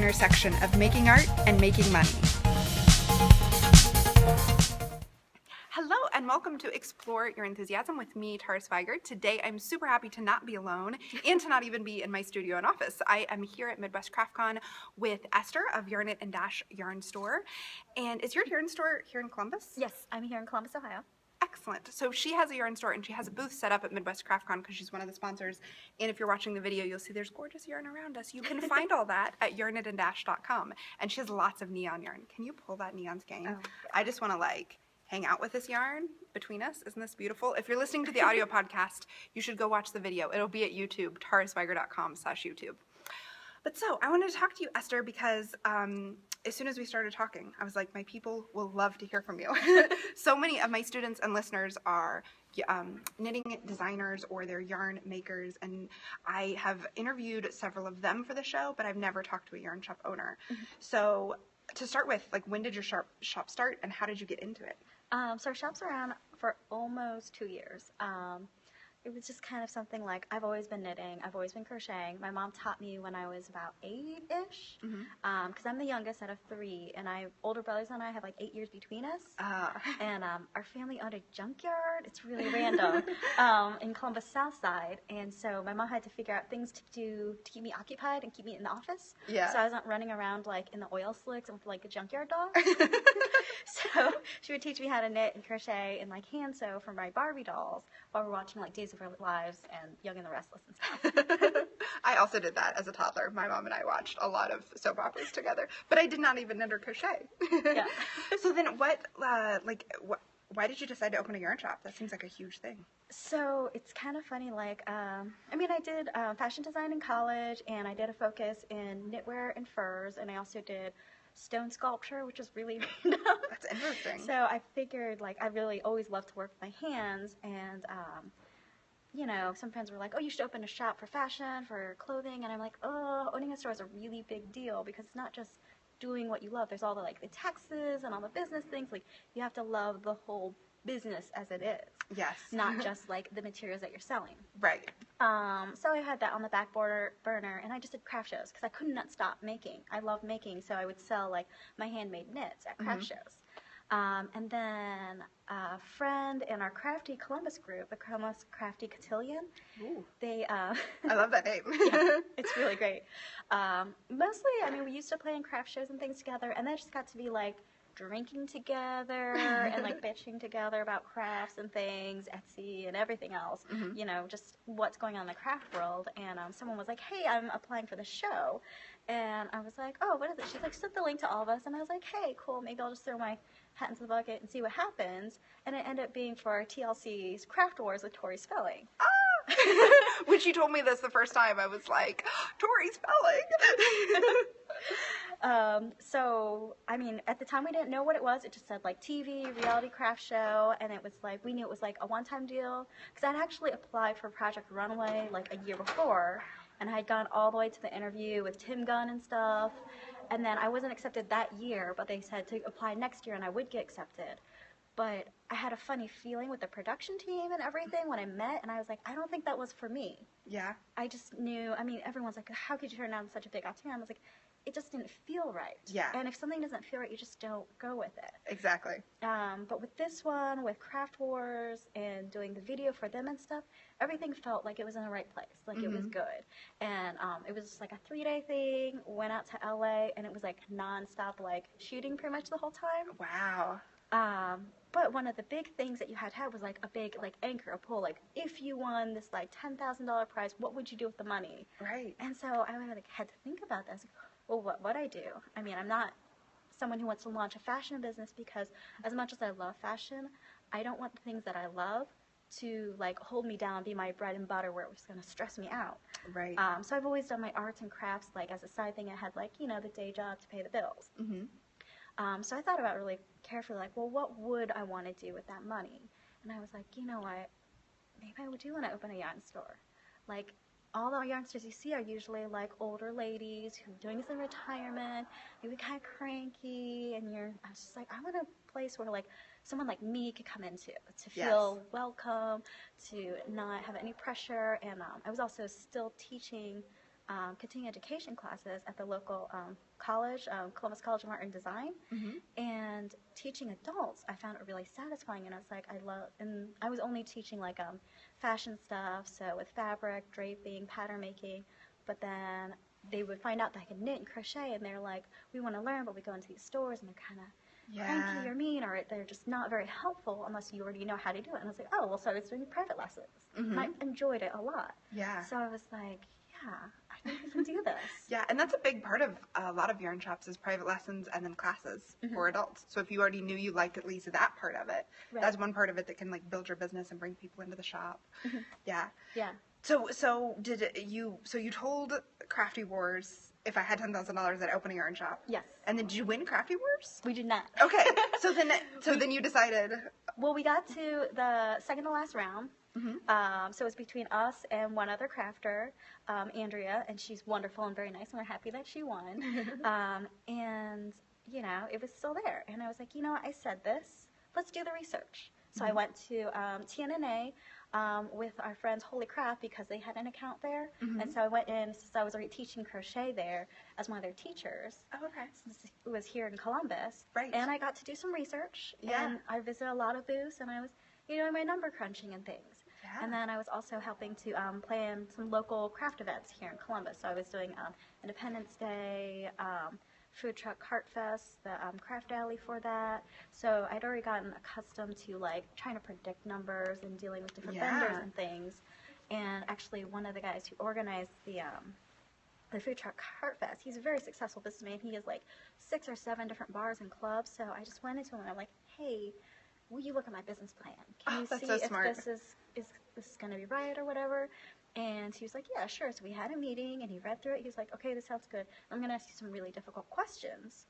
intersection of making art and making money. Hello and welcome to Explore Your Enthusiasm with me, Tori Swiger. Today I'm super happy to not be alone and to not even be in my studio and office. I am here at Midwest CraftCon with Esther of Yarn It and Dash Yarn Store. And is your yarn store here in Columbus? Yes, I'm here in Columbus, Ohio. Excellent. So she has a yarn store and she has a booth set up at Midwest CraftCon because she's one of the sponsors. And if you're watching the video, you'll see there's gorgeous yarn around us. You can find all that at yarnitanddash.com. And she has lots of neon yarn. Can you pull that neon skein? Oh. I just want to hang out with this yarn between us. Isn't this beautiful? If you're listening to the audio podcast, you should go watch the video. It'll be at YouTube, tariswiger.com/YouTube. But so I wanted to talk to you, Esther, because as soon as we started talking, I was like, my people will love to hear from you. So many of my students and listeners are knitting designers or they're yarn makers, and I have interviewed several of them for the show, but I've never talked to a yarn shop owner. Mm-hmm. So to start with, when did your shop start and how did you get into it? So our shop's around for almost 2 years. It was just kind of something I've always been knitting, I've always been crocheting. My mom taught me when I was about 8-ish, because I'm the youngest out of 3, and older brothers and I have 8 years between us. And our family owned a junkyard. It's really random in Columbus South Side, and so my mom had to figure out things to do to keep me occupied and keep me in the office. Yeah. So I wasn't running around in the oil slicks with a junkyard dog. So she would teach me how to knit and crochet and hand sew for my Barbie dolls while we're watching Days of Our Lives and Young and the Restless and stuff. I also did that as a toddler. My mom and I watched a lot of soap operas together, but I did not even knit or crochet. Yeah. So then why did you decide to open a yarn shop? That seems like a huge thing. So it's kind of funny, I did fashion design in college, and I did a focus in knitwear and furs, and I also did stone sculpture, which is really random. That's interesting. So I figured, I really always loved to work with my hands, and some friends were like, oh, you should open a shop for fashion, for clothing, and I'm like, oh, owning a store is a really big deal, because it's not just doing what you love. There's all the the taxes and all the business things. You have to love the whole business as it is. Yes. Not just the materials that you're selling. Right. So I had that on the back burner, and I just did craft shows because I could not stop making. I love making, so I would sell my handmade knits at craft shows. And then a friend in our Crafty Columbus group, the Columbus Crafty Cotillion, they I love that name. Yeah, it's really great. Mostly, we used to play in craft shows and things together, and then it just got to be drinking together and bitching together about crafts and things, Etsy and everything else, just what's going on in the craft world. And someone was like, hey, I'm applying for the show. And I was like, oh, what is it? She's like, send the link to all of us. And I was like, hey, cool, maybe I'll just throw my hat into the bucket and see what happens. And it ended up being for TLC's Craft Wars with Tori Spelling. When she told me this the first time, I was like, Tori Spelling. So, at the time we didn't know what it was. It just said TV, reality craft show, and it was we knew it was a one-time deal, because I'd actually applied for Project Runway a year before, and I had gone all the way to the interview with Tim Gunn and stuff, and then I wasn't accepted that year, but they said to apply next year and I would get accepted. But I had a funny feeling with the production team and everything when I met, and I was like, I don't think that was for me. Yeah. I just knew, everyone's like, how could you turn down such a big opportunity? I was like, it just didn't feel right. Yeah. And if something doesn't feel right, you just don't go with it. Exactly. But with this one, with Craft Wars and doing the video for them and stuff, everything felt like it was in the right place. It was good. And it was just a 3-day thing, went out to LA, and it was nonstop shooting pretty much the whole time. Wow. But one of the big things that you had was a big anchor, a pull, if you won this $10,000 prize, what would you do with the money? Right. And so I had to think about this. Well, what would I do? I'm not someone who wants to launch a fashion business, because as much as I love fashion, I don't want the things that I love to hold me down, be my bread and butter, where it was going to stress me out. Right. So I've always done my arts and crafts as a side thing. I had the day job to pay the bills. So I thought about it really carefully, well, what would I want to do with that money? And I was like, you know what? Maybe I do want to open a yarn store. All the youngsters you see are usually older ladies who are doing this in retirement, maybe kind of cranky, and I was just like, I want a place where someone like me could come into, to feel welcome, to not have any pressure. And I was also still teaching continuing education classes at the local college, Columbus College of Art and Design, and teaching adults, I found it really satisfying. And it's like and I was only teaching like fashion stuff, so with fabric, draping, pattern making, but then they would find out that I could knit and crochet, and they're like, we want to learn, but we go into these stores and they're kind of cranky or mean, or they're just not very helpful unless you already know how to do it. And I was like, oh, well, so I was doing private lessons. And I enjoyed it a lot. Yeah. So I was like, yeah, I think I can do this. Yeah, and that's a big part of a lot of yarn shops is private lessons and then classes for adults. So if you already knew you liked at least that part of it, that's one part of it that can like build your business and bring people into the shop. Yeah. Yeah. So you told Crafty Wars if I had $10,000 I'd open a yarn shop. Yes. And then did you win Crafty Wars? We did not. Okay. So then you decided. Well, we got to the second to last round. So it was between us and one other crafter, Andrea, and she's wonderful and very nice, and we're happy that she won. And, you know, it was still there. And I was like, you know what, I said this. Let's do the research. So I went to TNNA with our friends Holy Craft because they had an account there. And so I went in, since I was already teaching crochet there, as one of their teachers. Oh, okay. Since it was here in Columbus. Right. And I got to do some research. Yeah. And I visited a lot of booths, and I was, you know, my number crunching and things. Yeah. And then I was also helping to plan some local craft events here in Columbus. So I was doing Independence Day, Food Truck Heart Fest, the Craft Alley for that. So I'd already gotten accustomed to like trying to predict numbers and dealing with different vendors and things. And actually one of the guys who organized the Food Truck Heart Fest, he's a very successful businessman. He has like 6 or 7 different bars and clubs. So I just went into him and I'm like, hey, will you look at my business plan? Can you see so if smart. this is going to be right or whatever? And he was like, yeah, sure. So we had a meeting, and he read through it. He was like, okay, this sounds good. I'm going to ask you some really difficult questions.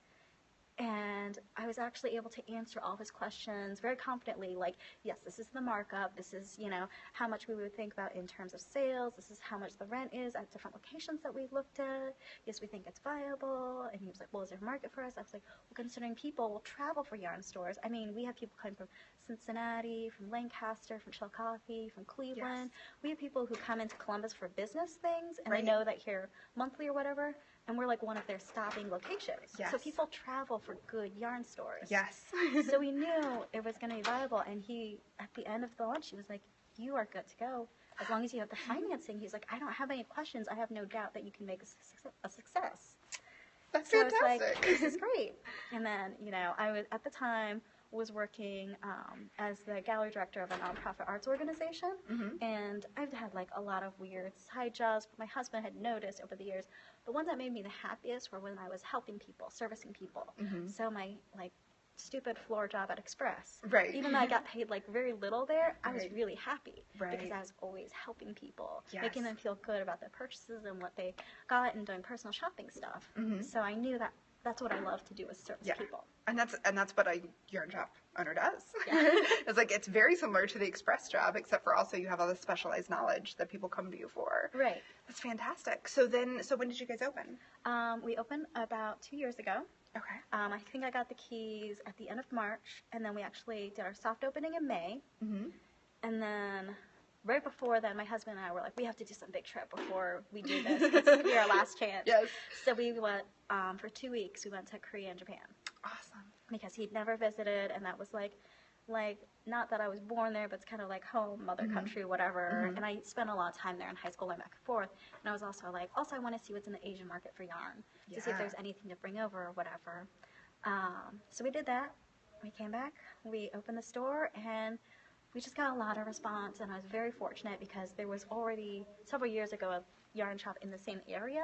And I was actually able to answer all of his questions very confidently, like, yes, this is the markup. This is, you know, how much we would think about in terms of sales. This is how much the rent is at different locations that we looked at. Yes, we think it's viable. And he was like, well, is there a market for us? I was like, well, considering people will travel for yarn stores. I mean, we have people coming from Cincinnati, from Lancaster, from Chillicothe, from Cleveland. We have people who come into Columbus for business things, and they know that here monthly or whatever, and we're like one of their stopping locations. So people travel for good yarn stores. So we knew it was going to be viable, and he, at the end of the lunch, he was like, you are good to go. As long as you have the financing. He's like, I don't have any questions. I have no doubt that you can make a success. That's so fantastic. I was like, this is great. And then, you know, I was, at the time, was working as the gallery director of a nonprofit arts organization, and I've had like a lot of weird side jobs, but my husband had noticed over the years the ones that made me the happiest were when I was helping people, servicing people. So my like stupid floor job at Express, even though I got paid like very little there, I was really happy because I was always helping people, making them feel good about their purchases and what they got, and doing personal shopping stuff. So I knew that that's what I love to do, is service people. And that's what a yarn shop owner does. It's like, it's very similar to the Express job, except for also you have all this specialized knowledge that people come to you for. That's fantastic. So when did you guys open? We opened about 2 years ago. Okay. I think I got the keys at the end of March, and then we actually did our soft opening in May. And then right before then, my husband and I were like, we have to do some big trip before we do this. It's going to be our last chance. So we went, for 2 weeks, we went to Korea and Japan. Awesome. Because he'd never visited, and that was like, not that I was born there, but it's kind of like home, mother country, whatever. And I spent a lot of time there in high school, going back and forth. And I was also like, I want to see what's in the Asian market for yarn, to see if there's anything to bring over or whatever. So we did that. We came back, we opened the store, and we just got a lot of response, and I was very fortunate because there was already, several years ago, a yarn shop in the same area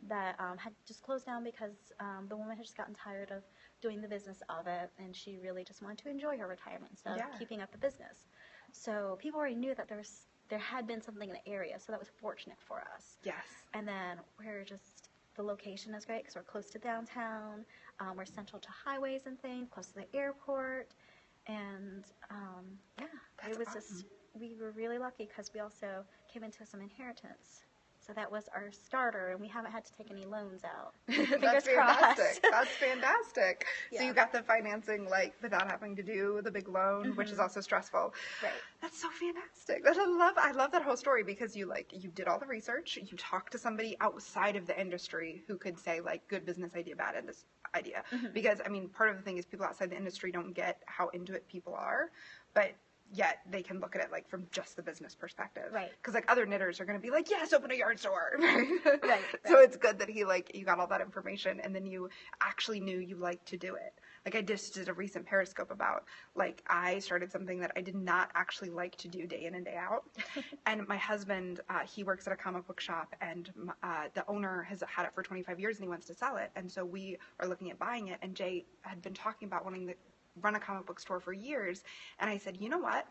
that had just closed down because the woman had just gotten tired of doing the business of it, and she really just wanted to enjoy her retirement instead of keeping up the business. So people already knew that there had been something in the area, so that was fortunate for us. And then the location is great because we're close to downtown, we're central to highways and things, close to the airport, and it was awesome. We were really lucky because we also came into some inheritance So that was our starter, and we haven't had to take any loans out. That's fantastic. That's fantastic. Yeah. So you got the financing like without having to do the big loan, which is also stressful. Right. That's so fantastic. I love that whole story because you did all the research, you talked to somebody outside of the industry who could say like good business idea, bad idea. Because I mean, part of the thing is people outside the industry don't get how into it people are, but yet they can look at it like from just the business perspective. Right. Because like other knitters are going to be like, yes, open a yarn store. Right. So it's good that you got all that information and then you actually knew you liked to do it. Like I just did a recent Periscope about like I started something that I did not actually like to do day in and day out. And my husband, he works at a comic book shop and the owner has had it for 25 years and he wants to sell it. And so we are looking at buying it. And Jay had been talking about wanting to run a comic book store for years. And I said, you know what?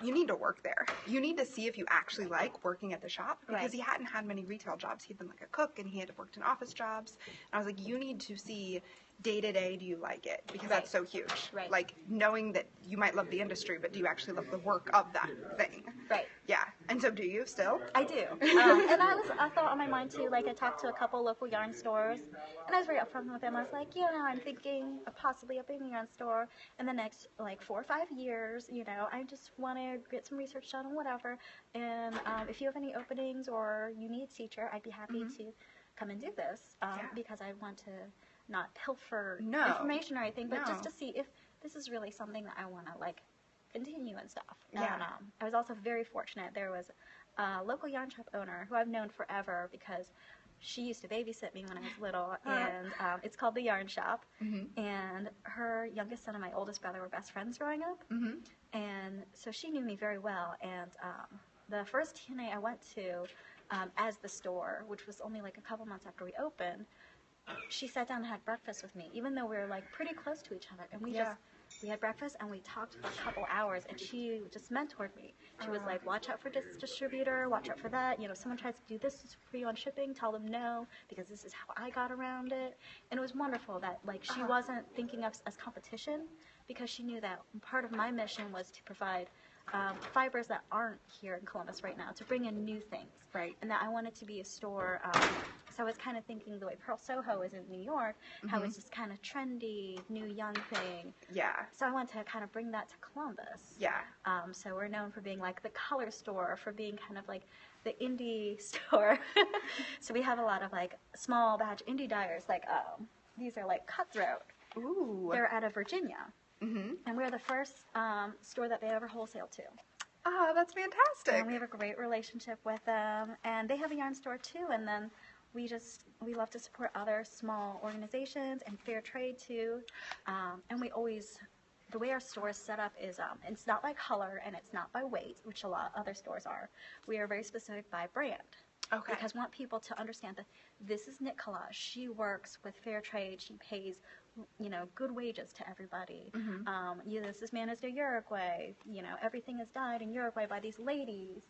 You need to work there. You need to see if you actually like working at the shop because he hadn't had many retail jobs. He'd been like a cook and he had worked in office jobs. And I was like, you need to see day to day, do you like it? Because that's so huge. Right. Like knowing that you might love the industry, but do you actually love the work of that thing? Right. Yeah. And so do you still? I do. And I thought on my mind too, like I talked to a couple local yarn stores and I was very upfront with them. I was like, I'm thinking of possibly opening a yarn store in the next like 4 or 5 years. I just want to get some research done and whatever. And if you have any openings or you need a teacher, I'd be happy to come and do this because I want to not pilfer information or anything, but just to see if this is really something that I want to like continue and stuff. Yeah. And I was also very fortunate. There was a local yarn shop owner who I've known forever because she used to babysit me when I was little, and it's called the Yarn Shop. And her youngest son and my oldest brother were best friends growing up, and so she knew me very well. And the first TNA I went to as the store, which was only like a couple months after we opened, she sat down and had breakfast with me, even though we were like pretty close to each other. And we had breakfast and we talked for a couple hours, and she just mentored me. She was like, watch out for this distributor, watch out for that. Someone tries to do this for you on shipping, tell them no, because this is how I got around it. And it was wonderful that like she wasn't thinking of us as competition, because she knew that part of my mission was to provide fibers that aren't here in Columbus right now, to bring in new things. Right. And that I wanted to be a store. So I was kind of thinking the way Pearl Soho is in New York, how it's just kind of trendy, new young thing. Yeah. So I wanted to kind of bring that to Columbus. Yeah. So we're known for being like the color store, for being kind of like the indie store. So we have a lot of like small batch indie dyers. Like these are like Cutthroat. Ooh. They're out of Virginia. And we're the first store that they ever wholesale to. Oh, that's fantastic. And we have a great relationship with them. And they have a yarn store too. And then we love to support other small organizations and fair trade too. And we always, the way our store is set up is it's not by color and it's not by weight, which a lot of other stores are. We are very specific by brand. Okay. Because we want people to understand that this is Knit Collage. She works with fair trade. She pays, good wages to everybody. This is managed in Uruguay. Everything is dyed in Uruguay by these ladies.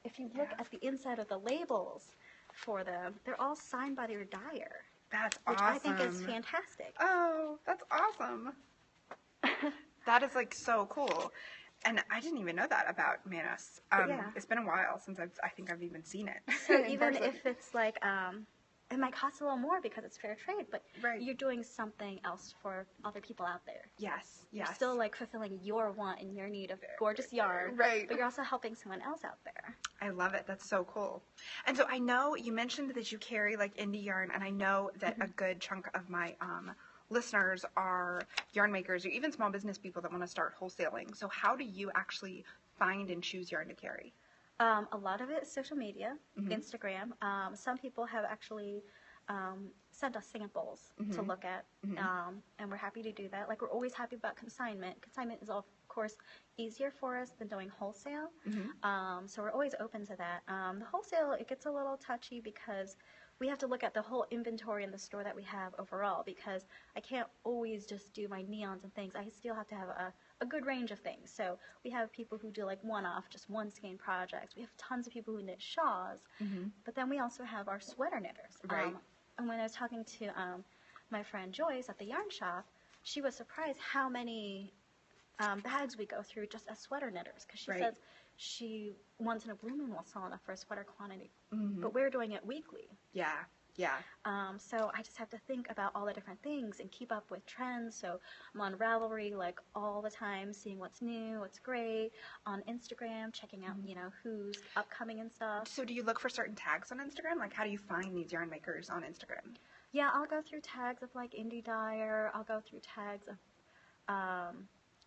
If you look at the inside of the labels for them, they're all signed by their dyer. That's which awesome. I think is fantastic. Oh, that's awesome. That is like so cool. And I didn't even know that about Manos. It's been a while since I think I've even seen it. So even if it's like, it might cost a little more because it's fair trade, but you're doing something else for other people out there. Yes, You're still like fulfilling your want and your need of gorgeous yarn. Right. But you're also helping someone else out there. I love it. That's so cool. And so I know you mentioned that you carry like indie yarn, and I know that a good chunk of my listeners are yarn makers or even small business people that want to start wholesaling. So how do you actually find and choose yarn to carry? A lot of it is social media, Instagram. Some people have actually sent us samples to look at, and we're happy to do that. Like, we're always happy about consignment. Consignment is, of course, easier for us than doing wholesale, so we're always open to that. The wholesale, it gets a little touchy because we have to look at the whole inventory in the store that we have overall, because I can't always just do my neons and things. I still have to have a good range of things. So we have people who do like one-off, just one skein projects. We have tons of people who knit shawls, but then we also have our sweater knitters. Right. And when I was talking to my friend Joyce at the yarn shop, she was surprised how many bags we go through just as sweater knitters, because she says she once in a blue moon will sell enough for a sweater quantity. Mm-hmm. But we're doing it weekly. Yeah. Yeah. So I just have to think about all the different things and keep up with trends. So I'm on Ravelry like all the time, seeing what's new, what's great. On Instagram, checking out, who's upcoming and stuff. So do you look for certain tags on Instagram? Like, how do you find these yarn makers on Instagram? Yeah, I'll go through tags of like indie dyer. I'll go through tags of,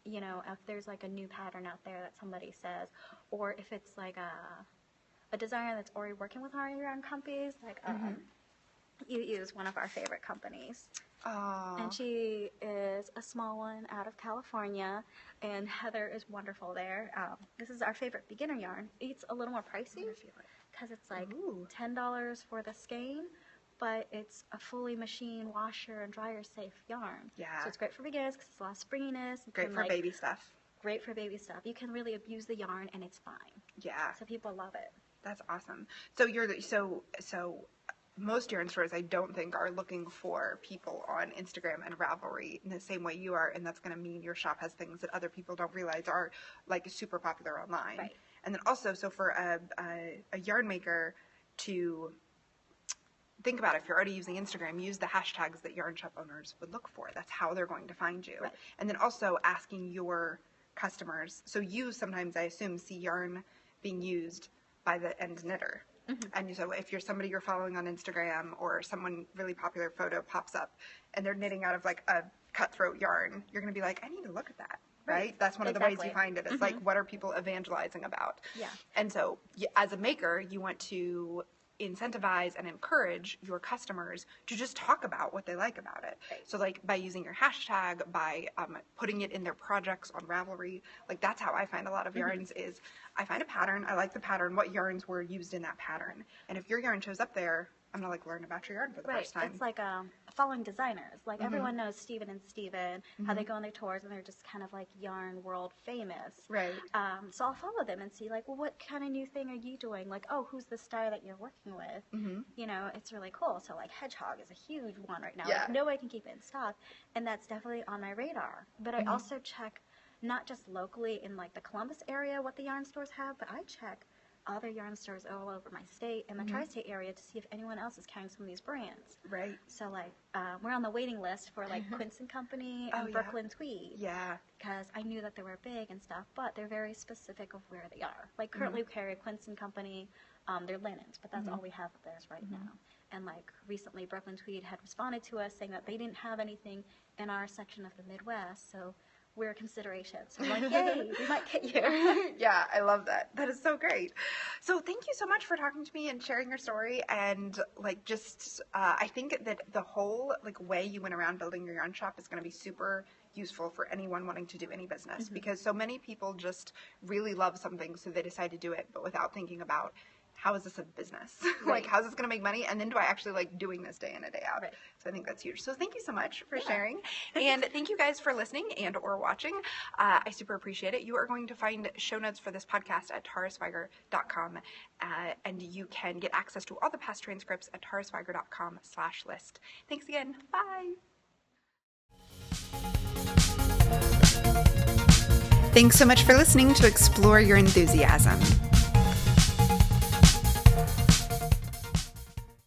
if there's like a new pattern out there that somebody says, or if it's like a designer that's already working with our yarn companies, like UU is one of our favorite companies. Aww. And she is a small one out of California, and Heather is wonderful there. This is our favorite beginner yarn. It's a little more pricey because it's like $10 for the skein, but it's a fully machine washer and dryer safe yarn. Yeah. So it's great for beginners because it's a lot of springiness. Great for baby stuff. Great for baby stuff. You can really abuse the yarn and it's fine. Yeah. So people love it. That's awesome. So so most yarn stores, I don't think, are looking for people on Instagram and Ravelry in the same way you are, and that's going to mean your shop has things that other people don't realize are like super popular online. Right. And then also, so for a yarn maker to think about it, if you're already using Instagram, use the hashtags that yarn shop owners would look for. That's how they're going to find you. Right. And then also asking your customers. So you sometimes, I assume, see yarn being used by the end knitter. And so if you're somebody you're following on Instagram, or someone really popular photo pops up and they're knitting out of like a cutthroat yarn, you're going to be like, I need to look at that. Right? That's one of the ways you find it. It's like, what are people evangelizing about? Yeah. And so as a maker, you want to incentivize and encourage your customers to just talk about what they like about it. Right. So like by using your hashtag, by putting it in their projects on Ravelry, like that's how I find a lot of yarns is I find a pattern, I like the pattern, what yarns were used in that pattern. And if your yarn shows up there, I'm gonna like learn about your yarn for the first time. It's like following designers. Like everyone knows Steven and Steven, how they go on their tours and they're just kind of like yarn world famous. Right. So I'll follow them and see like, well, what kind of new thing are you doing? Like, oh, who's the star that you're working with? It's really cool. So like Hedgehog is a huge one right now. Yeah. Like, nobody can keep it in stock, and that's definitely on my radar. But I also check not just locally in like the Columbus area what the yarn stores have, but I check other yarn stores all over my state and the tri-state area to see if anyone else is carrying some of these brands. Right. So like we're on the waiting list for like Quince and Company and Brooklyn Tweed. Yeah. Because I knew that they were big and stuff, but they're very specific of where they are. Like currently we carry Quince and Company, they're linens, but that's all we have of theirs right now. And like recently Brooklyn Tweed had responded to us saying that they didn't have anything in our section of the Midwest, so we're a consideration. So I'm like, yay, we might get you. Yeah, I love that. That is so great. So thank you so much for talking to me and sharing your story. And like, just, I think that the whole like way you went around building your yarn shop is going to be super useful for anyone wanting to do any business, because so many people just really love something, so they decide to do it, but without thinking about, how is this a business? Like, how's this going to make money? And then do I actually like doing this day in and day out? Right. So I think that's huge. So thank you so much for sharing. And thank you guys for listening and or watching. I super appreciate it. You are going to find show notes for this podcast at tariswiger.com. And you can get access to all the past transcripts at tariswiger.com/list. Thanks again. Bye. Thanks so much for listening to Explore Your Enthusiasm.